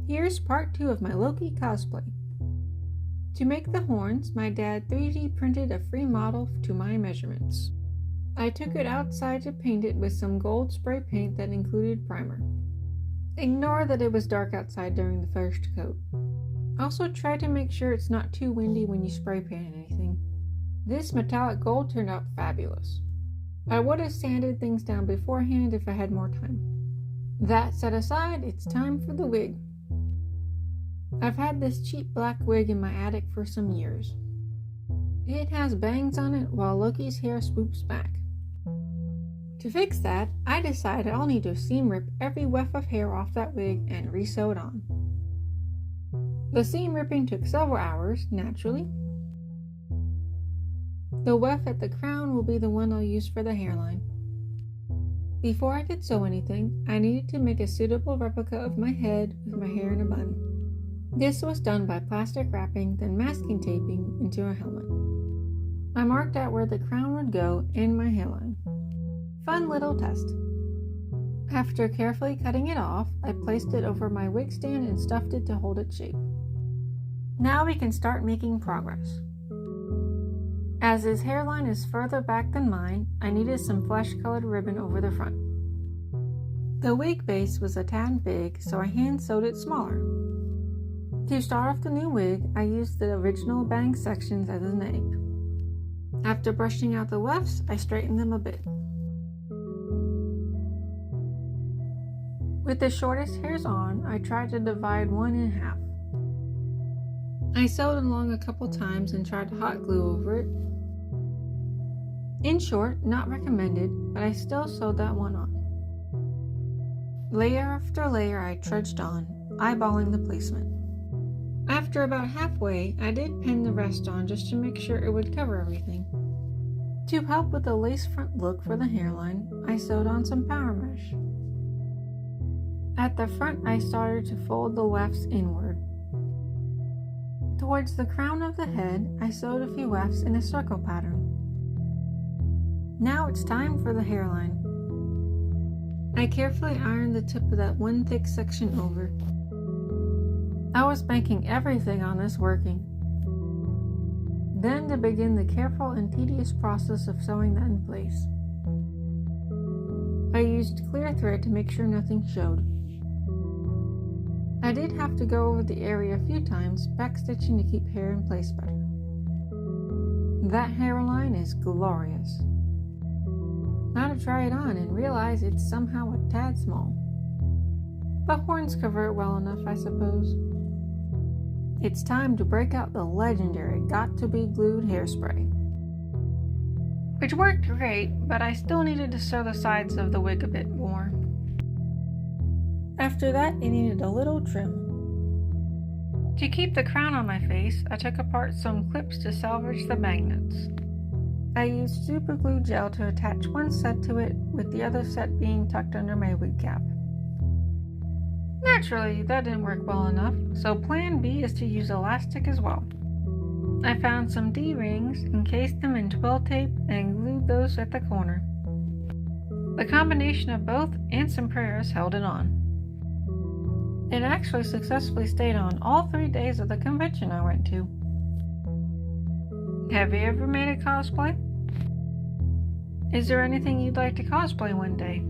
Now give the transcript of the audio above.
Here's part 2 of my Loki cosplay. To make the horns, my dad 3D printed a free model to my measurements. I took it outside to paint it with some gold spray paint that included primer. Ignore that it was dark outside during the first coat. Also try to make sure it's not too windy when you spray paint anything. This metallic gold turned out fabulous. I would have sanded things down beforehand if I had more time. That set aside, it's time for the wig. I've had this cheap black wig in my attic for some years. It has bangs on it while Loki's hair swoops back. To fix that, I decided I'll need to seam rip every weft of hair off that wig and re-sew it on. The seam ripping took several hours, naturally. The weft at the crown will be the one I'll use for the hairline. Before I could sew anything, I needed to make a suitable replica of my head with my hair in a bun. This was done by plastic wrapping, then masking taping into a helmet. I marked out where the crown would go and my hairline. Fun little test. After carefully cutting it off, I placed it over my wig stand and stuffed it to hold its shape. Now we can start making progress. As his hairline is further back than mine, I needed some flesh-colored ribbon over the front. The wig base was a tad big, so I hand-sewed it smaller. To start off the new wig, I used the original bang sections as a nape. After brushing out the wefts, I straightened them a bit. With the shortest hairs on, I tried to divide one in half. I sewed along a couple times and tried to hot glue over it. In short, not recommended, but I still sewed that one on. Layer after layer I trudged on, eyeballing the placement. After about halfway, I did pin the rest on just to make sure it would cover everything. To help with the lace front look for the hairline, I sewed on some power mesh. At the front, I started to fold the wefts inward. Towards the crown of the head, I sewed a few wefts in a circle pattern. Now it's time for the hairline. I carefully ironed the tip of that one thick section over. I was banking everything on this working. Then to begin the careful and tedious process of sewing that in place. I used clear thread to make sure nothing showed. I did have to go over the area a few times, backstitching to keep hair in place better. That hairline is glorious. Now to try it on and realize it's somehow a tad small. The horns cover it well enough, I suppose. It's time to break out the legendary got-to-be glued hairspray. Which worked great, but I still needed to sew the sides of the wig a bit more. After that, it needed a little trim. To keep the crown on my face, I took apart some clips to salvage the magnets. I used super glue gel to attach one set to it, with the other set being tucked under my wig cap. Naturally, that didn't work well enough, so plan B is to use elastic as well. I found some D-rings, encased them in twill tape, and glued those at the corner. The combination of both and some prayers held it on. It actually successfully stayed on all 3 days of the convention I went to. Have you ever made a cosplay? Is there anything you'd like to cosplay one day?